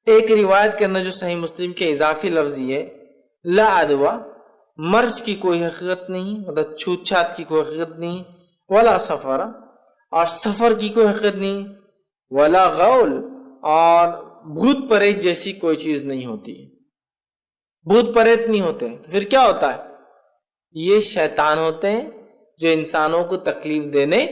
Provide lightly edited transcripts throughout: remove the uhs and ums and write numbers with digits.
ایک روایت کے اندر جو صحیح مسلم کے اضافی لفظ یہ لا عدوہ، مرض کی کوئی حقیقت نہیں، مطلب چھوت چھات کی کوئی حقیقت نہیں، ولا سفر، اور سفر کی کوئی حقیقت نہیں، ولا غول، اور بھوت پریت جیسی کوئی چیز نہیں ہوتی، بھوت پریت نہیں ہوتے. پھر کیا ہوتا ہے؟ یہ شیطان ہوتے ہیں جو انسانوں کو تکلیف دینے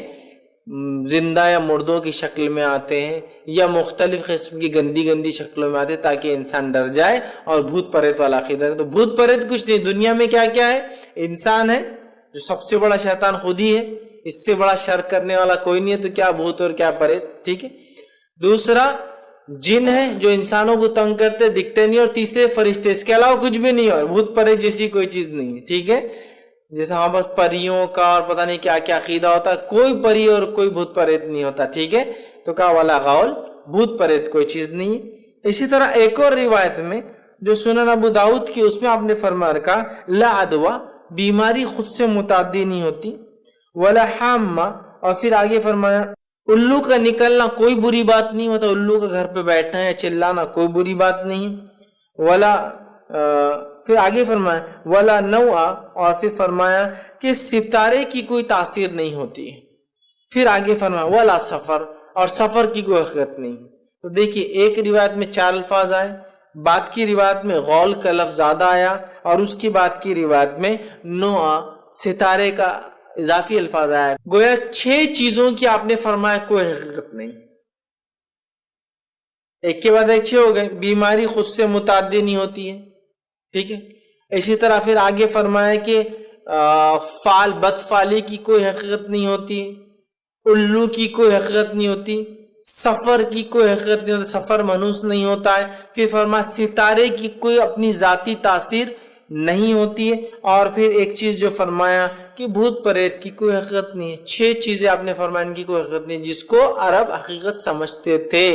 زندہ یا مردوں کی شکل میں آتے ہیں، یا مختلف قسم کی گندی گندی شکلوں میں آتے ہیں تاکہ انسان ڈر جائے اور بھوت پریت والا عقیدہ ہے. تو بھوت پریت کچھ نہیں، دنیا میں کیا کیا ہے؟ انسان ہے جو سب سے بڑا شیطان خود ہی ہے، اس سے بڑا شر کرنے والا کوئی نہیں ہے، تو کیا بھوت اور کیا پریت. ٹھیک ہے. دوسرا جن ہے جو انسانوں کو تنگ کرتے دکھتے نہیں، اور تیسرے فرشتے، اس کے علاوہ کچھ بھی نہیں، اور بھوت پریت جیسی کوئی چیز نہیں ہے. ٹھیک ہے. جیسے ہاں بس پریوں کا اور پتہ نہیں کیا کیا عقیدہ ہوتا ہے، کوئی پری اور کوئی بھوت پریت نہیں ہوتا. ٹھیک ہے. تو کہا ولا غول، بھوت پریت کوئی چیز نہیں. اسی طرح ایک اور روایت میں جو سنن ابو داؤد کی، اس میں آپ نے فرما رکھا لا عدوہ، بیماری خود سے متعدی نہیں ہوتی، ولا حامہ، اور پھر آگے فرمایا الو کا نکلنا کوئی بری بات نہیں ہوتا، الو کا گھر پہ بیٹھنا یا چلانا کوئی بری بات نہیں، ولا پھر آگے فرمایا ولا نوع، اور پھر فرمایا کہ ستارے کی کوئی تاثیر نہیں ہوتی. پھر آگے فرمایا ولا سفر، اور سفر کی کوئی حقیقت نہیں. تو دیکھیے ایک روایت میں 4 الفاظ آئے، بعد کی روایت میں غول کا لفظ زیادہ آیا، اور اس کی بعد کی روایت میں نوع، ستارے کا اضافی الفاظ آیا. گویا 6 چیزوں کی آپ نے فرمایا کوئی حقیقت نہیں. ایک کے بعد ایک 6 ہو گئے. بیماری خود سے متعدی نہیں ہوتی ہے. ٹھیک ہے. اسی طرح پھر آگے فرمایا کہ فال بدفالی کی کوئی حقیقت نہیں ہوتی، الو کی کوئی حقیقت نہیں ہوتی، سفر کی کوئی حقیقت نہیں ہوتی، سفر منحوس نہیں ہوتا ہے. پھر فرمایا ستارے کی کوئی اپنی ذاتی تاثیر نہیں ہوتی ہے، اور پھر ایک چیز جو فرمایا کہ بھوت پریت کی کوئی حقیقت نہیں ہے. 6 چیزیں آپ نے فرمایا ان کی کوئی حقیقت نہیں، جس کو عرب حقیقت سمجھتے تھے.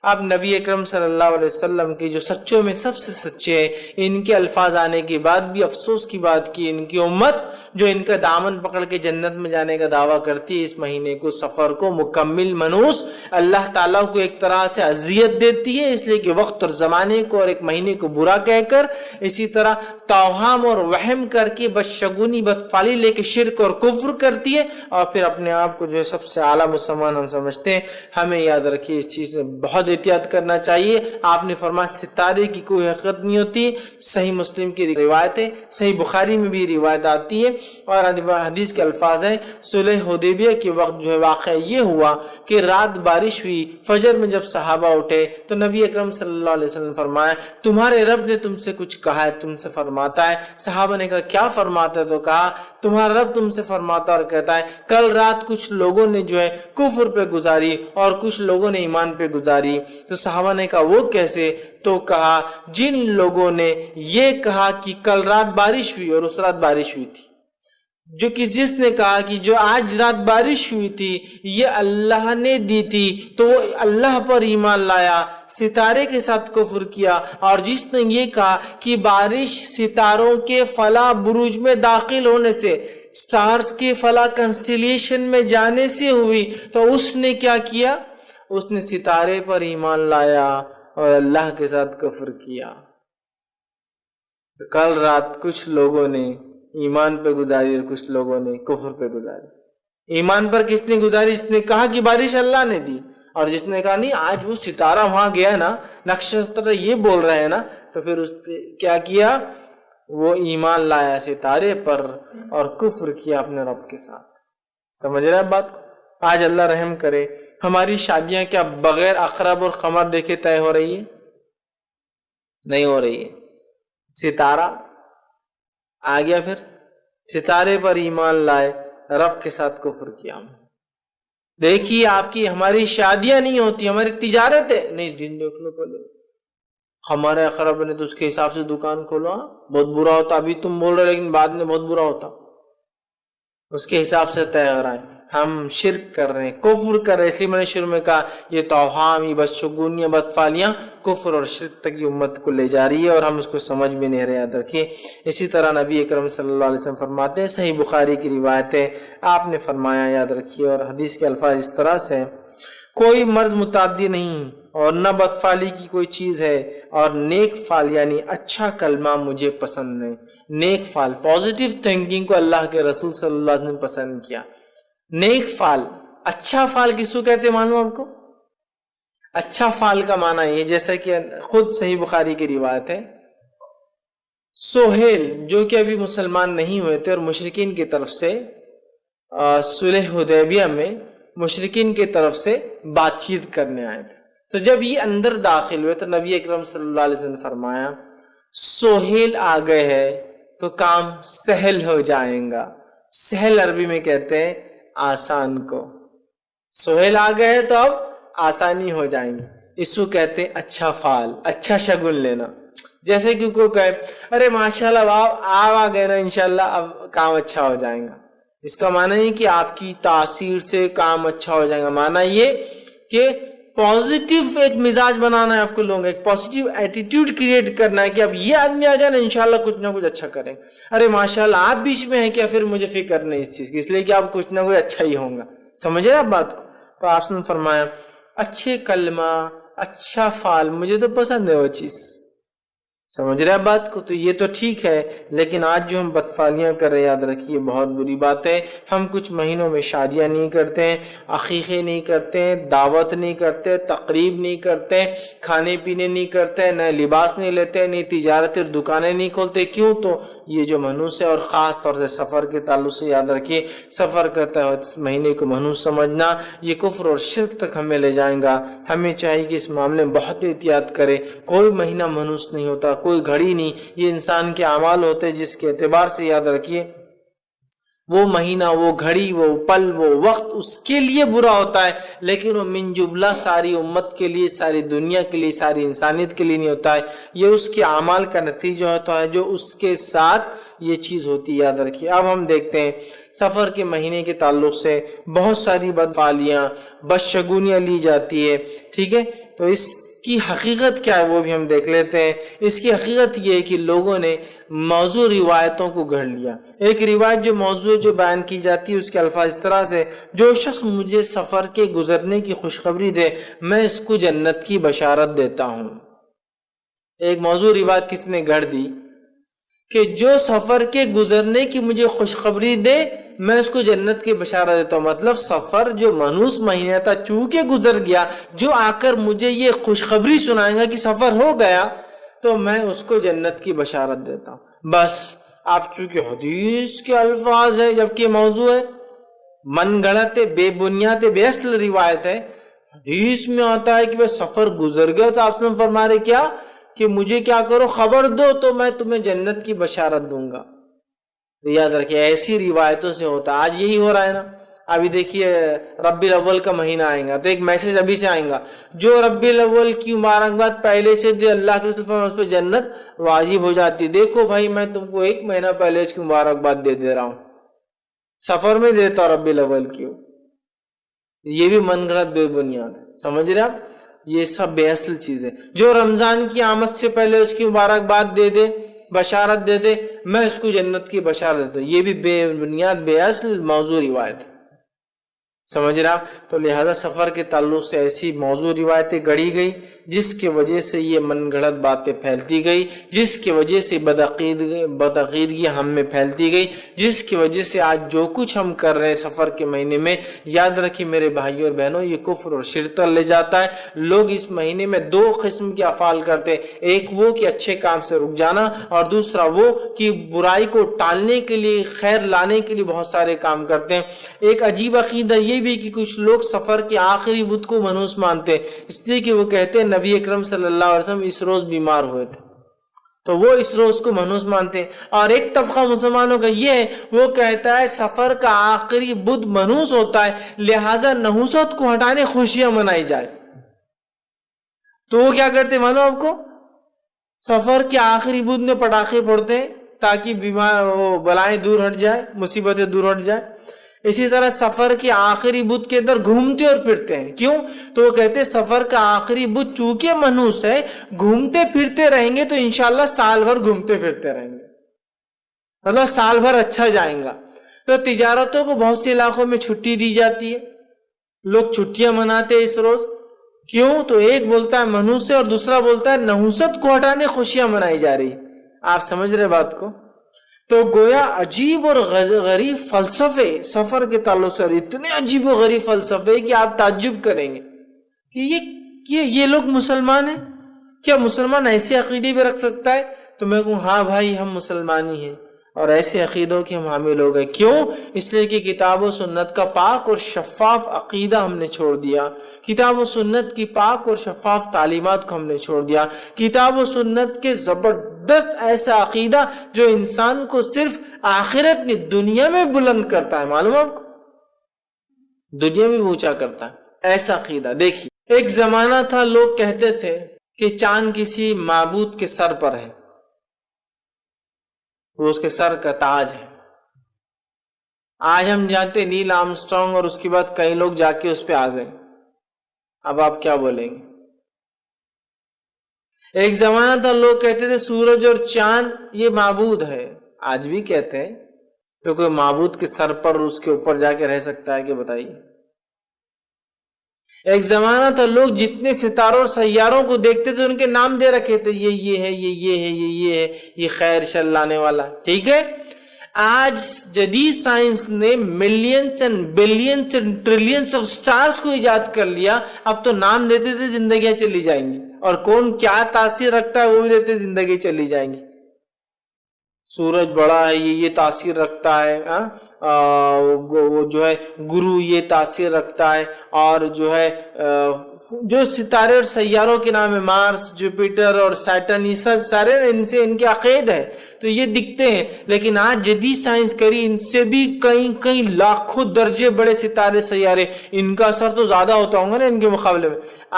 اب نبی اکرم صلی اللہ علیہ وسلم کی جو سچوں میں سب سے سچے ہیں، ان کے الفاظ آنے کے بعد بھی افسوس کی بات کی ان کی امت جو ان کا دامن پکڑ کے جنت میں جانے کا دعویٰ کرتی ہے، اس مہینے کو، سفر کو مکمل منحوس اللہ تعالیٰ کو ایک طرح سے اذیت دیتی ہے، اس لیے کہ وقت اور زمانے کو اور ایک مہینے کو برا کہہ کر، اسی طرح توہام اور وہم کر کے بدشگونی بدفعلی لے کے شرک اور کفر کرتی ہے، اور پھر اپنے آپ کو جو ہے سب سے اعلیٰ مسلمان ہم سمجھتے ہیں. ہمیں یاد رکھیے اس چیز میں بہت احتیاط کرنا چاہیے. آپ نے فرمایا ستارے کی کوئی حقیقت نہیں ہوتی. صحیح مسلم کی روایت ہے، صحیح بخاری میں بھی روایت آتی ہے، اور حدیث کے الفاظ ہیں صلح حدیبیہ کے وقت جو ہے واقعہ یہ ہوا کہ رات بارش ہوئی، فجر میں جب صحابہ اٹھے تو نبی اکرم صلی اللہ علیہ وسلم فرمایا تمہارے رب نے تم سے کچھ کہا ہے، تم سے فرماتا ہے. صحابہ نے کہا کیا فرماتا ہے؟ تو کہا تمہارا رب تم سے فرماتا اور کہتا ہے کل رات کچھ لوگوں نے جو ہے کفر پہ گزاری اور کچھ لوگوں نے ایمان پہ گزاری. تو صحابہ نے کہا وہ کیسے؟ تو کہا جن لوگوں نے یہ کہا کہ کل رات بارش ہوئی اور اس رات بارش ہوئی تھی، جس نے کہا کہ جو آج رات بارش ہوئی تھی یہ اللہ نے دی تھی تو وہ اللہ پر ایمان لایا، ستارے کے ساتھ کفر کیا، اور جس نے یہ کہا کہ بارش ستاروں کے فلاں بروج میں داخل ہونے سے، سٹارز کے فلاں کنسٹیلیشن میں جانے سے ہوئی، تو اس نے کیا کیا؟ اس نے ستارے پر ایمان لایا اور اللہ کے ساتھ کفر کیا. کل رات کچھ لوگوں نے ایمان پہ گزاری اور کچھ لوگوں نے کفر پہ گزاری. ایمان پر کس نے گزاری؟ جس نے کہا کہ بارش اللہ نے دی، اور جس نے کہا نہیں آج وہ ستارہ وہاں گیا نا، نقشہ یہ بول رہے ہیں نا، تو پھر اس نے کیا کیا؟ وہ ایمان لایا ستارے پر اور کفر کیا اپنے رب کے ساتھ. سمجھ رہے ہیں بات کو؟ آج اللہ رحم کرے ہماری شادیاں کیا بغیر اقرب اور قمر دیکھے طے ہو رہی ہے؟ نہیں ہو رہی ہے. ستارہ آ گیا، پھر ستارے پر ایمان لائے، رب کے ساتھ کفر کیا. دیکھیے آپ کی ہماری شادیاں نہیں ہوتی، ہماری تجارت ہے. نہیں دن دیکھ لو پہلے، ہمارے اقرب نے تو اس کے حساب سے دکان کھولوا، بہت برا ہوتا. ابھی تم بول رہے لیکن بعد میں بہت برا ہوتا. اس کے حساب سے طے ہو رہا ہے. ہم شرک کر رہے ہیں، کفر کر رہے ہیں. اس لیے میں نے شروع میں کہا یہ توہام، یہ بدشگونیاں، بدفعلیاں کفر اور شرک تک کی امت کو لے جا رہی ہے، اور ہم اس کو سمجھ بھی نہیں رہے. یاد رکھیے. اسی طرح نبی اکرم صلی اللہ علیہ وسلم فرماتے ہیں، صحیح بخاری کی روایت ہے، آپ نے فرمایا، یاد رکھیے، اور حدیث کے الفاظ اس طرح سے کوئی مرض متعدی نہیں اور نہ بدفعلی کی کوئی چیز ہے، اور نیک فعل یعنی اچھا کلمہ مجھے پسند ہے۔ نیک فعل، پازیٹیو تھنکنگ کو اللہ کے رسول صلی اللہ علیہ وسلم نے پسند کیا۔ نیک فعل، اچھا فعل کس کو کہتے ہیں معلوم آپ کو؟ اچھا فعل کا معنی یہ، جیسا کہ خود صحیح بخاری کی روایت ہے، سہیل جو کہ ابھی مسلمان نہیں ہوئے تھے اور مشرکین کی طرف سے صلح حدیبیہ میں مشرکین کی طرف سے بات چیت کرنے آئے تھے، تو جب یہ اندر داخل ہوئے تو نبی اکرم صلی اللہ علیہ وسلم نے فرمایا سہیل آ گئے ہے تو کام سہل ہو جائیں گا۔ سہل عربی میں کہتے ہیں آسان کو، سہیل آ گئے ہے تو اب آسانی ہو جائیں گی، اس کو کہتے ہیں اچھا فعل، اچھا شگن لینا۔ جیسے کہ کوئی کہے ارے ماشاءاللہ آپ آ گئے نا، انشاءاللہ اب کام اچھا ہو جائے گا، اس کا معنی نہیں کہ آپ کی تاثیر سے کام اچھا ہو جائے گا، معنی یہ کہ پازیٹیو ایک مزاج بنانا ہے آپ کو، لوگوں ایک پازیٹیو ایٹیٹیوڈ کریٹ کرنا ہے کہ اب یہ آدمی آ گیا نا انشاءاللہ کچھ نہ کچھ اچھا کریں۔ ارے ماشاءاللہ آپ بیچ میں ہیں کیا، پھر مجھے فکر نہیں اس چیز کی، اس لیے کہ آپ کچھ نہ کچھ اچھا ہی ہوگا۔ سمجھے آپ بات کو؟ تو آپ نے فرمایا اچھے کلمہ، اچھا فعل، مجھے تو پسند ہے وہ چیز۔ سمجھ رہے ہیں بات کو؟ تو یہ تو ٹھیک ہے، لیکن آج جو ہم بدفعلیاں کر رہے ہیں یاد رکھیے بہت بری بات ہے۔ ہم کچھ مہینوں میں شادیاں نہیں کرتے ہیں، عقیقے نہیں کرتے ہیں، دعوت نہیں کرتے، تقریب نہیں کرتے، کھانے پینے نہیں کرتے، نئے لباس نہیں لیتے، نئی تجارت اور دکانیں نہیں کھولتے۔ کیوں؟ تو یہ جو منحوس ہے، اور خاص طور سے سفر کے تعلق سے یاد رکھیے، سفر کرتا ہے اس مہینے کو منحوس سمجھنا یہ کفر اور شرک تک ہمیں لے جائیں گا۔ ہمیں چاہیے کہ اس معاملے میں بہت احتیاط کرے۔ کوئی مہینہ منحوس نہیں ہوتا، کوئی گھڑی نہیں، یہ انسان کے اعمال ہوتے جس کے اعتبار سے یاد رکھیے وہ مہینہ، وہ گھڑی، وہ پل، وہ وقت اس کے لیے برا ہوتا ہے، لیکن وہ من جملہ ساری امت کے لیے، ساری دنیا کے لیے، ساری انسانیت کے لیے نہیں ہوتا ہے، یہ اس کے اعمال کا نتیجہ ہوتا ہے جو اس کے ساتھ یہ چیز ہوتی ہے، یاد رکھیے۔ اب ہم دیکھتے ہیں سفر کے مہینے کے تعلق سے بہت ساری بدفعلیاں، بدشگونیاں لی جاتی ہے، ٹھیک ہے؟ تو اس کی حقیقت کیا ہے وہ بھی ہم دیکھ لیتے ہیں۔ اس کی حقیقت یہ ہے کہ لوگوں نے موضوع روایتوں کو گھڑ لیا۔ ایک روایت جو موضوع جو بیان کی جاتی ہے اس کے الفاظ اس طرح سے، جو شخص مجھے سفر کے گزرنے کی خوشخبری دے میں اس کو جنت کی بشارت دیتا ہوں۔ ایک موضوع روایت کس نے گھڑ دی کہ جو سفر کے گزرنے کی مجھے خوشخبری دے میں اس کو جنت کی بشارت دیتا ہوں۔ مطلب سفر جو منحوس مہینہ تھا چونکہ گزر گیا، جو آ کر مجھے یہ خوشخبری سنائے گا کہ سفر ہو گیا تو میں اس کو جنت کی بشارت دیتا ہوں۔ بس آپ چونکہ حدیث کے الفاظ ہے جبکہ موضوع ہے، من گھڑت ہے، بے بنیاد بے اصل روایت ہے، حدیث میں آتا ہے کہ بس سفر گزر گیا تو آپ نے فرما رہے کیا کہ مجھے کیا کرو، خبر دو تو میں تمہیں جنت کی بشارت دوں گا۔ یاد رکھیں ایسی روایتوں سے ہوتا ہے۔ آج یہی ہو رہا ہے نا، ابھی دیکھیے ربیع الاول کا مہینہ آئے گا تو ایک میسج ابھی سے آئے گا، جو ربیع الاول کی مبارکباد پہلے سے دے اللہ کے رسول اس پہ جنت واجب ہو جاتی۔ دیکھو بھائی میں تم کو ایک مہینہ پہلے اس کی مبارکباد دے رہا ہوں، سفر میں دیتا ہوں ربیع الاول کی۔ یہ بھی من گھڑت بے بنیاد ہے، سمجھ رہے آپ؟ یہ سب بے اصل چیز ہے۔ جو رمضان کی آمد سے پہلے اس کی مبارکباد دے دے، بشارت دے دے، میں اس کو جنت کی بشارت دیتا ہوں، یہ بھی بے بنیاد بے اصل موضوع روایت ہے، سمجھ رہا؟ تو لہذا سفر کے تعلق سے ایسی موضوع روایتیں گڑھی گئی جس کی وجہ سے یہ من گھڑت باتیں پھیلتی گئی، جس کی وجہ سے بدعقیدگی ہم میں پھیلتی گئی، جس کی وجہ سے آج جو کچھ ہم کر رہے ہیں سفر کے مہینے میں، یاد رکھیں میرے بھائیوں اور بہنوں یہ کفر اور شرک لے جاتا ہے۔ لوگ اس مہینے میں دو قسم کے افعال کرتے ہیں، ایک وہ کہ اچھے کام سے رک جانا، اور دوسرا وہ کہ برائی کو ٹالنے کے لیے، خیر لانے کے لیے بہت سارے کام کرتے ہیں۔ ایک عجیب عقیدہ یہ بھی کہ کچھ لوگ سفر کے آخری بدھ کو منحوس مانتے ہیں، اس لیے کہ وہ کہتے ہیں نبی اکرم صلی اللہ علیہ وسلم اس روز بیمار ہوئے تھے تو وہ اس روز کو منحوس مانتے ہیں۔ اور ایک طبقہ مسلمانوں کا یہ ہے، وہ کہتا ہے سفر کا آخری بدھ منحوس ہوتا ہے لہٰذا نحوست کو ہٹانے خوشیاں منائی جائے۔ تو وہ کیا کرتے ہیں معلوم آپ کو؟ سفر کے آخری بدھ میں پٹاخے پھوڑتے ہیں تاکہ بلائیں دور ہٹ جائے، مصیبتیں دور ہٹ جائے۔ اسی طرح سفر کے آخری بدھ کے اندر گھومتے اور پھرتے ہیں، کیوں؟ تو وہ کہتے ہیں سفر کا آخری بدھ چونکہ منحوس ہے، گھومتے پھرتے رہیں گے تو انشاءاللہ سال بھر گھومتے پھرتے رہیں گے، مطلب سال بھر اچھا جائیں گا۔ تو تجارتوں کو بہت سے علاقوں میں چھٹی دی جاتی ہے، لوگ چھٹیاں مناتے ہیں اس روز، کیوں؟ تو ایک بولتا ہے منحوس سے اور دوسرا بولتا ہے نحوست کو ہٹانے خوشیاں منائی جا رہی. آپ سمجھ رہے بات کو؟ تو گویا عجیب اور غریب فلسفے سفر کے تعلق سے، اور اتنے عجیب و غریب فلسفے کہ آپ تعجب کریں گے کہ یہ لوگ مسلمان ہیں. کیا مسلمان ایسے عقیدے بھی رکھ سکتا ہے؟ تو میں کہوں ہاں بھائی ہم مسلمان ہی ہیں اور ایسے عقیدوں کے ہم حامل ہو گئے. کیوں؟ اس لیے کہ کتاب و سنت کا پاک اور شفاف عقیدہ ہم نے چھوڑ دیا. کتاب و سنت کی پاک اور شفاف تعلیمات کو ہم نے چھوڑ دیا. کتاب و سنت کے زبردست ایسا عقیدہ جو انسان کو صرف آخرت میں دنیا میں بلند کرتا ہے. معلوم آپ کو؟ دنیا میں اونچا کرتا ہے ایسا عقیدہ. دیکھیے ایک زمانہ تھا لوگ کہتے تھے کہ چاند کسی معبود کے سر پر ہے، وہ اس کے سر کا تاج ہے. آج ہم جانتے نیل آرمسٹرانگ اور اس کے بعد کئی لوگ جا کے اس پہ آ گئے. اب آپ کیا بولیں گے؟ ایک زمانہ تھا لوگ کہتے تھے سورج اور چاند یہ معبود ہے. آج بھی کہتے ہیں. تو کوئی معبود کے سر پر اس کے اوپر جا کے رہ سکتا ہے کہ بتائیے؟ ایک زمانہ تھا لوگ جتنے ستاروں اور سیاروں کو دیکھتے تھے ان کے نام دے رکھے تھے، یہ ہے، یہ ہے، یہ ہے، یہ خیر شر لانے والا. ٹھیک ہے. آج جدید سائنس نے millions and billions and trillions of stars کو ایجاد کر لیا. اب تو نام دیتے تھے زندگیاں چلی جائیں گی، اور کون کیا تاثیر رکھتا ہے وہ بھی دیتے زندگی چلی جائیں گی. سورج بڑا ہے یہ تاثیر رکھتا ہے، وہ جو ہے گرو یہ تاثیر رکھتا ہے، اور جو ہے جو ستارے اور سیاروں کے نام ہے مارس، جوپیٹر اور سیٹرن، یہ سب سارے ان کے عقائد ہے تو یہ دکھتے ہیں. لیکن آج جدید سائنس کری ان سے بھی کئی لاکھوں درجے بڑے ستارے سیارے، ان کا اثر تو زیادہ ہوتا ہوگا نا ان کے مقابلے میں.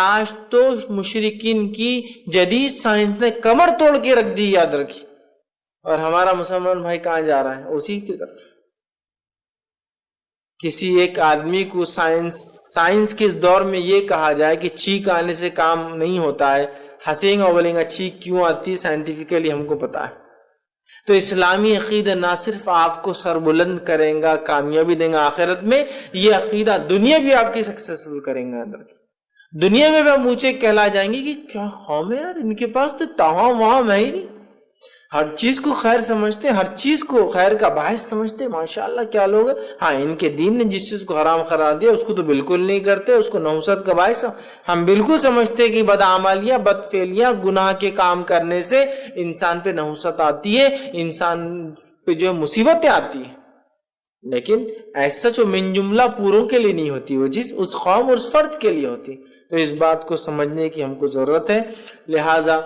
آج تو مشرکین کی جدید سائنس نے کمر توڑ کے رکھ دی، یاد رکھی. اور ہمارا مسلمان بھائی کہاں جا رہا ہے؟ اسی کی طرف. کسی ایک آدمی کو سائنس کے اس دور میں یہ کہا جائے کہ چھینک آنے سے کام نہیں ہوتا ہے، ہنسیں گا اور بولیں گا چھینک کیوں آتی ہے، سائنٹیفکلی ہم کو پتا ہے. تو اسلامی عقیدہ نہ صرف آپ کو سر بلند کریں گا، کامیابی دیں گا آخرت میں، یہ عقیدہ دنیا بھی آپ کی سکسیسفل کریں گا. دنیا میں بھی ہم اونچے کہلا جائیں گے کہ کیا قوم ہے یار، ان کے پاس تو تاہم وہاں ہے ہی نہیں، ہر چیز کو خیر سمجھتے، ہر چیز کو خیر کا باعث سمجھتے. ماشاءاللہ کیا لوگ ہیں. ہاں ان کے دین نے جس چیز کو حرام قرار دیا اس کو تو بالکل نہیں کرتے، اس کو نحوست کا باعث ہم بالکل سمجھتے کہ بدعمالیاں، بدفعلیاں، گناہ کے کام کرنے سے انسان پہ نحوست آتی ہے، انسان پہ جو مصیبتیں آتی ہیں. لیکن ایسا جو من جملہ پوروں کے لیے نہیں ہوتی، وہ چیز اس قوم اور اس فرد کے لیے ہوتی. تو اس بات کو سمجھنے کی ہم کو ضرورت ہے. لہٰذا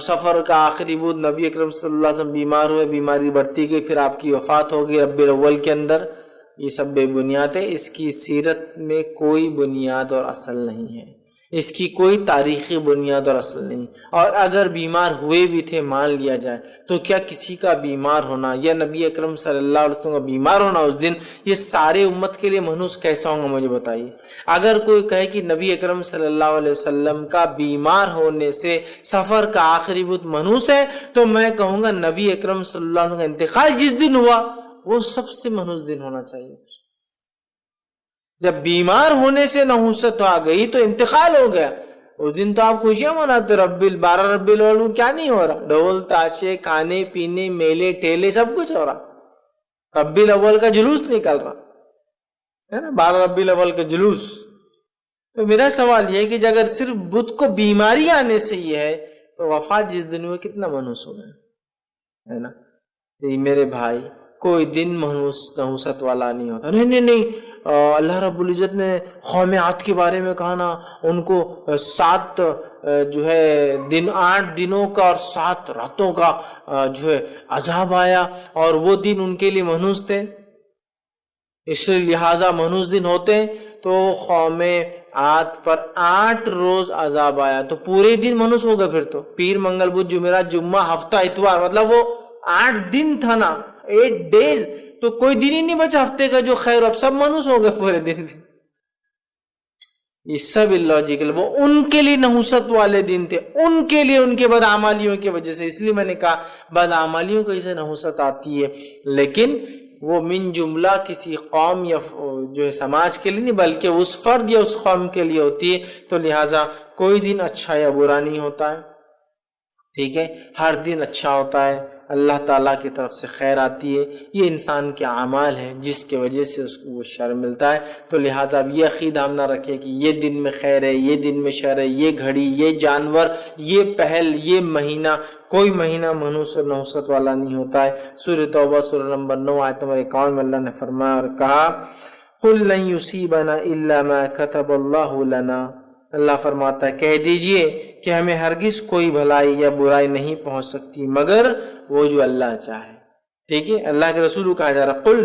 سفر کا آخری بود نبی اکرم صلی اللہ علیہ وسلم بیمار ہوئے، بیماری بڑھتی گئی، پھر آپ کی وفات ہو گئی ربیع الاول کے اندر. یہ سب بے بنیاد ہے، اس کی سیرت میں کوئی بنیاد اور اصل نہیں ہے، اس کی کوئی تاریخی بنیاد اور اصل نہیں. اور اگر بیمار ہوئے بھی تھے مان لیا جائے تو کیا کسی کا بیمار ہونا یا نبی اکرم صلی اللہ علیہ وسلم کا بیمار ہونا اس دن یہ سارے امت کے لیے منحوس کیسا ہوگا؟ مجھے بتائیے. اگر کوئی کہے کہ نبی اکرم صلی اللہ علیہ وسلم کا بیمار ہونے سے سفر کا آخری بود منحوس ہے تو میں کہوں گا نبی اکرم صلی اللہ علیہ وسلم کا انتقال جس دن ہوا وہ سب سے منحوس دن ہونا چاہیے. جب بیمار ہونے سے نحوست آ گئی تو انتقال ہو گیا، اس دن تو آپ خوشیاں مناتے. 12 ربیع الاول کیا نہیں ہو رہا؟ ڈھول تاشے، کھانے پینے، میلے ٹھیلے، سب کچھ ہو رہا. ربیع الاول کا جلوس نکل رہا ہے نا، 12 ربیع الاول کا جلوس. تو میرا سوال یہ ہے کہ اگر صرف بدھ کو بیماری آنے سے یہ ہے تو وفات جس دن ہوئے کتنا منحوس ہو گیا ہے نا. میرے بھائی کوئی دن نحوست والا نہیں ہوتا. نہیں اللہ رب العزت نے قوم عاد کے بارے میں کہا نا، ان کو 7 جو ہے 8 دنوں کا اور 7 راتوں کا جو ہے عذاب آیا اور وہ دن ان کے لیے منحوس تھے. اس لہٰذا منحوس دن ہوتے ہیں تو قوم عاد پر 8 روز عذاب آیا تو پورے دن منحوس ہوگا. پھر تو پیر، منگل، بدھ، جمعرات، جمعہ، ہفتہ، اتوار، مطلب وہ 8 دن تھا نا، 8 days. تو کوئی دن ہی نہیں بچا ہفتے کا جو خیر، اب سب منحوس ہو گئے پورے دن. یہ سب اللاجیکل، وہ ان کے لیے نحوست والے دن تھے، ان کے لیے ان کے بدعمالیوں کی وجہ سے. اس لیے میں نے کہا بدعمالیوں کی وجہ سے نحوست آتی ہے، لیکن وہ من جملہ کسی قوم یا جو ہے سماج کے لیے نہیں بلکہ اس فرد یا اس قوم کے لیے ہوتی ہے، تو لہٰذا کوئی دن اچھا یا برا نہیں ہوتا ہے، ٹھیک ہے، ہر دن اچھا ہوتا ہے، اللہ تعالیٰ کی طرف سے خیر آتی ہے، یہ انسان کے اعمال ہیں جس کی وجہ سے اس کو وہ شر ملتا ہے۔ تو لہٰذا اب یہ عقیدہ ہم نہ رکھیں کہ یہ دن میں خیر ہے، یہ دن میں شر ہے، یہ گھڑی، یہ جانور، یہ پہل، یہ مہینہ، کوئی مہینہ منحوس اور نحوست والا نہیں ہوتا ہے۔ سورہ توبہ سورہ نمبر 9 آیت نمبر 51 میں اللہ نے فرمایا اور کہا قُلْ لَن يُصِيبَنَا إِلَّا مَا كَتَبَ اللَّهُ لَنَا، اللہ فرماتا ہے کہہ دیجئے کہ ہمیں ہرگز کوئی بھلائی یا برائی نہیں پہنچ سکتی مگر وہ جو اللہ چاہے، ٹھیک ہے، اللہ کے رسول کو کہا جا رہا قُلْ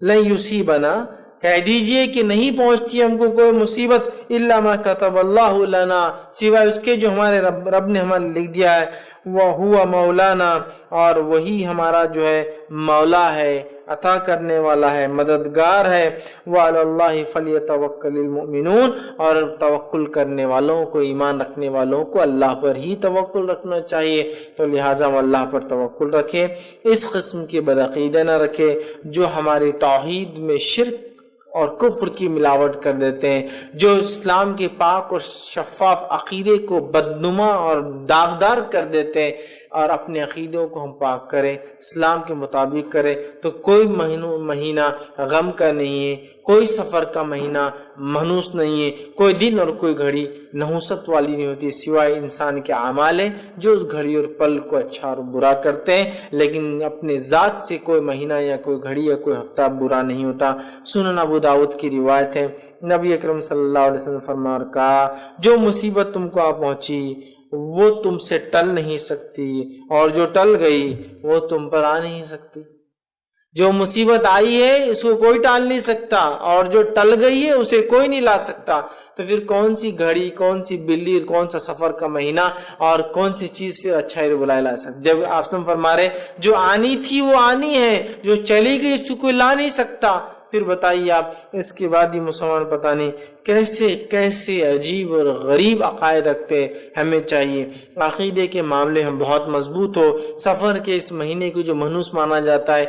لَن يُصِيبَنَا، کہہ دیجئے کہ نہیں پہنچتی ہم کو کوئی مصیبت الا ما كتب اللہ لنا، سوائے اس کے جو ہمارے رب نے ہمیں لکھ دیا ہے، وَهُوَ مَوْلَانَا، اور وہی ہمارا جو ہے مولا ہے، عطا کرنے والا ہے، مددگار ہے، وَعَلَى اللَّهِ فَلْيَتَوَكَّلِ الْمُؤْمِنُونَ، اور توکل کرنے والوں کو، ایمان رکھنے والوں کو اللہ پر ہی توکل رکھنا چاہیے۔ تو لہٰذا ہم اللہ پر توکل رکھیں، اس قسم کی بدعقیدہ نہ رکھیں جو ہماری توحید میں شرک اور کفر کی ملاوٹ کر دیتے ہیں، جو اسلام کے پاک اور شفاف عقیدے کو بدنما اور داغدار کر دیتے ہیں، اور اپنے عقیدوں کو ہم پاک کریں، اسلام کے مطابق کریں، تو کوئی مہینہ غم کا نہیں ہے، کوئی سفر کا مہینہ منحوس نہیں ہے، کوئی دن اور کوئی گھڑی نحوست والی نہیں ہوتی، سوائے انسان کے اعمال ہیں جو اس گھڑی اور پل کو اچھا اور برا کرتے ہیں، لیکن اپنے ذات سے کوئی مہینہ یا کوئی گھڑی یا کوئی ہفتہ برا نہیں ہوتا۔ سنن ابو داؤد کی روایت ہے، نبی اکرم صلی اللہ علیہ وسلم فرمایا اور کہا جو مصیبت تم کو آ پہنچی وہ تم سے ٹل نہیں سکتی، اور جو ٹل گئی وہ تم پر آ نہیں سکتی۔ جو مصیبت آئی ہے اس کو کوئی ٹال نہیں سکتا، اور جو ٹل گئی ہے اسے کوئی نہیں لا سکتا۔ تو پھر کون سی گھڑی، کون سی بلی، کون سا سفر کا مہینہ اور کون سی چیز پھر اچھا ہے بلایا لا سکتا؟ جب آپ فرما رہے جو آنی تھی وہ آنی ہے، جو چلی گئی اس کو کوئی لا نہیں سکتا۔ پھر بتائیے آپ اس کے بعد ہی مسلمان پتہ نہیں کیسے کیسے عجیب اور غریب عقائد رکھتے ہیں۔ ہمیں چاہیے عقیدے کے معاملے ہم بہت مضبوط ہو۔ سفر کے اس مہینے کو جو منحوس مانا جاتا ہے،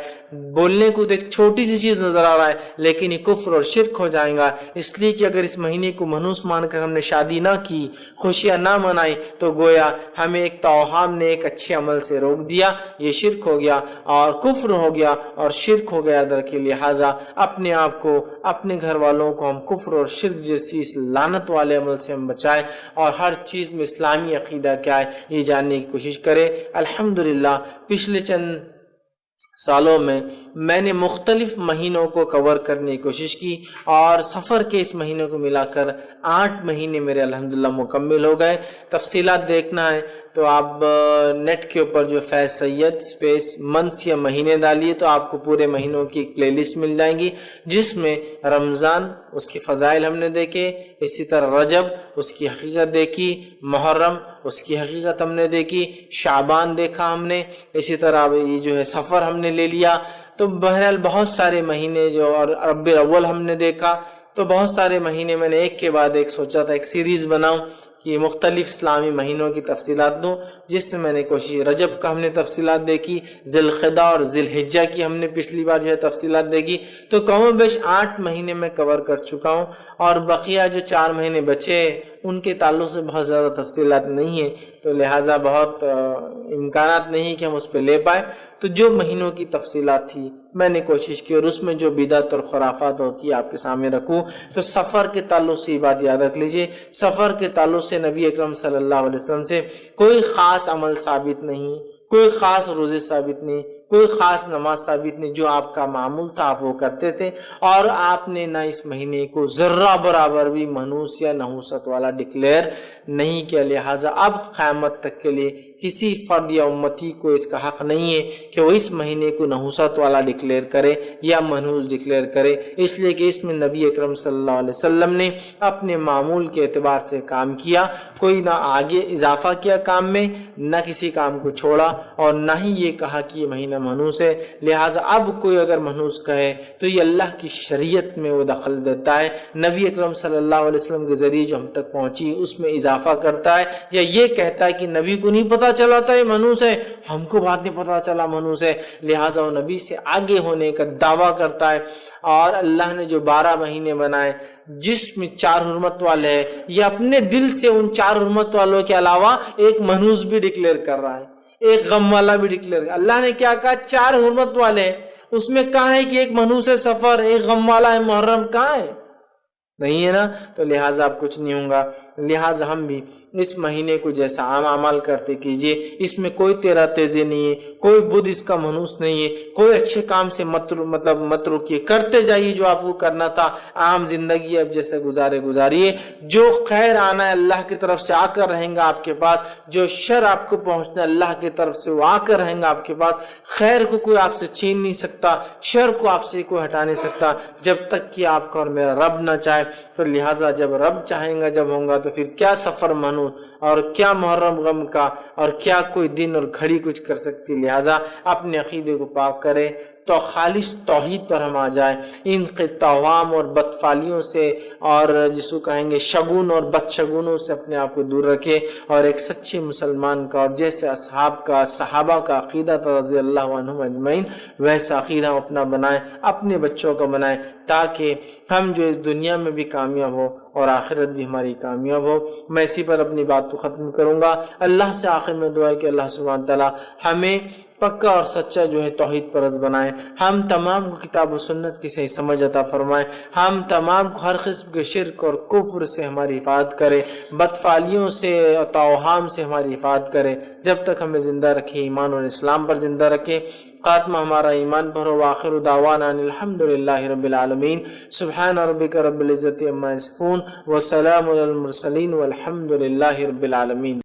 بولنے کو تو ایک چھوٹی سی چیز نظر آ رہا ہے لیکن یہ کفر اور شرک ہو جائے گا، اس لیے کہ اگر اس مہینے کو منحوس مان کر ہم نے شادی نہ کی، خوشیاں نہ منائی، تو گویا ہمیں ایک توہم نے ایک اچھے عمل سے روک دیا، یہ شرک ہو گیا اور کفر ہو گیا اور شرک ہو گیا در کے۔ لہٰذا اپنے آپ کو، اپنے گھر والوں کو ہم کفر اور شرک جیسی اس لعنت والے عمل سے ہم بچائیں، اور ہر چیز میں اسلامی عقیدہ کیا ہے یہ جاننے کی کوشش کریں۔ الحمدللہ پچھلے چند سالوں میں نے مختلف مہینوں کو کور کرنے کی کوشش کی، اور سفر کے اس مہینوں کو ملا کر 8 مہینے میرے الحمدللہ مکمل ہو گئے۔ تفصیلات دیکھنا ہے تو آپ نیٹ کے اوپر جو فیض سید اسپیس منتھس یا مہینے ڈالیے تو آپ کو پورے مہینوں کی ایک پلے لسٹ مل جائیں گی، جس میں رمضان اس کی فضائل ہم نے دیکھے، اسی طرح رجب اس کی حقیقت دیکھی، محرم اس کی حقیقت ہم نے دیکھی، شعبان دیکھا ہم نے، اسی طرح یہ جو ہے سفر ہم نے لے لیا۔ تو بہرحال بہت سارے مہینے جو، اور ربیع الاول ہم نے دیکھا، تو بہت سارے مہینے میں نے ایک کے بعد ایک سوچا تھا ایک سیریز بناؤں کہ مختلف اسلامی مہینوں کی تفصیلات دوں، جس سے میں نے کوشش، رجب کا ہم نے تفصیلات دیکھی، ذی القعدہ اور ذی الحجہ کی ہم نے پچھلی بار جو ہے تفصیلات دیکھی، تو کم و بیش 8 مہینے میں کور کر چکا ہوں، اور بقیہ جو 4 مہینے بچے ان کے تعلق سے بہت زیادہ تفصیلات نہیں ہیں، تو لہٰذا بہت امکانات نہیں کہ ہم اس پہ لے پائے۔ تو جو مہینوں کی تفصیلات تھی میں نے کوشش کی، اور اس میں جو بدعت اور خرافات ہوتی ہے آپ کے سامنے رکھوں۔ تو سفر کے تعلق سے یہ بات یاد رکھ لیجئے، سفر کے تعلق سے نبی اکرم صلی اللہ علیہ وسلم سے کوئی خاص عمل ثابت نہیں، کوئی خاص روزے ثابت نہیں، کوئی خاص نماز ثابت نہیں، جو آپ کا معمول تھا آپ وہ کرتے تھے، اور آپ نے نہ اس مہینے کو ذرہ برابر بھی منحوس یا نحوست والا ڈکلیئر نہیں کیا۔ لہٰذا اب قیامت تک کے لیے کسی فرد یا امتی کو اس کا حق نہیں ہے کہ وہ اس مہینے کو نحوست والا ڈکلیئر کرے یا منحوس ڈکلیئر کرے، اس لیے کہ اس میں نبی اکرم صلی اللہ علیہ وسلم نے اپنے معمول کے اعتبار سے کام کیا، کوئی نہ آگے اضافہ کیا کام میں، نہ کسی کام کو چھوڑا، اور نہ ہی یہ کہا کہ یہ مہینہ میں منحوس ہے. لہٰذا اب کوئی اگر منحوس کہے تو یہ اللہ کی شریعت میں وہ دخل دیتا ہے, نبی اکرم صلی اللہ علیہ وسلم کے ذریعے جو ہم تک پہنچی اس میں اضافہ کرتا ہے, یا یہ کہتا ہے کہ نبی کو نہیں پتا چلا تھا یہ منحوس ہے, ہم کو بعد میں پتا چلا منحوس ہے, لہٰذا وہ نبی سے آگے ہونے کا دعویٰ کرتا ہے. اور اللہ نے جو 12 مہینے بنائے جس میں 4 حرمت والے ہیں, یہ اپنے دل سے ان 4 حرمت والوں کے علاوہ ایک منحوس بھی ڈکلیئر کر رہا ہے, ایک غم والا بھی ڈکلیئر کر. اللہ نے کیا کہا 4 حرمت والے ہیں, اس میں کہاں ہے کہ ایک منحوس سفر, ایک غم والا ہے محرم, کہاں ہے؟ نہیں ہے نا. تو لہٰذا اب کچھ نہیں ہوگا. لہٰذا ہم بھی اس مہینے کو جیسا عام عمل کرتے کیجئے, اس میں کوئی تیرا تیزی نہیں ہے, کوئی بدھ اس کا منحوس نہیں ہے, کوئی اچھے کام سے مت رکیے, کرتے جائیے جو آپ کو کرنا تھا. عام زندگی اب جیسے گزاریے, جو خیر آنا ہے اللہ کی طرف سے آ کر رہیں گا آپ کے پاس, جو شر آپ کو پہنچنا ہے اللہ کی طرف سے وہ آ کر رہیں گا آپ کے پاس. خیر کو کوئی آپ سے چھین نہیں سکتا, شر کو آپ سے کوئی ہٹا نہیں سکتا جب تک کہ آپ کا اور میرا رب نہ چاہے. تو لہٰذا جب رب چاہیں گا, جب ہوں گا, تو پھر کیا سفر منحوس اور کیا محرم غم کا, اور کیا کوئی دن اور گھڑی کچھ کر سکتی. لہٰذا اپنے عقیدے کو پاک کرے تو خالص توحید پر ہم آ جائیں, ان توہام اور بدفعلیوں سے اور جس کو کہیں گے شگون اور بدشگونوں سے اپنے آپ کو دور رکھے, اور ایک سچے مسلمان کا اور جیسے اصحاب کا صحابہ کا عقیدہ تھا رضی اللہ عنہم اجمعین ویسا عقیدہ اپنا بنائیں, اپنے بچوں کا بنائیں, تاکہ ہم جو اس دنیا میں بھی کامیاب ہو اور آخرت بھی ہماری کامیاب ہو. میں اسی پر اپنی بات کو ختم کروں گا. اللہ سے آخر میں دعا ہے کہ اللہ سبحانہ تعالیٰ ہمیں پکا اور سچا جو ہے توحید پرست بنائیں, ہم تمام کو کتاب و سنت کی صحیح سمجھ عطا فرمائیں, ہم تمام کو ہر قسم کے شرک اور کفر سے ہماری حفاظت کرے, بدفعلیوں سے اور توہام سے ہماری حفاظت کرے, جب تک ہمیں زندہ رکھے ایمان اور اسلام پر زندہ رکھے. خاتمہ ہمارا ایمان پر ہو. آخر دعوانا الحمدللہ رب العالمین. سبحان ربک رب العزت عما یصفون وسلام علی المرسلین والحمدللہ رب العالمین.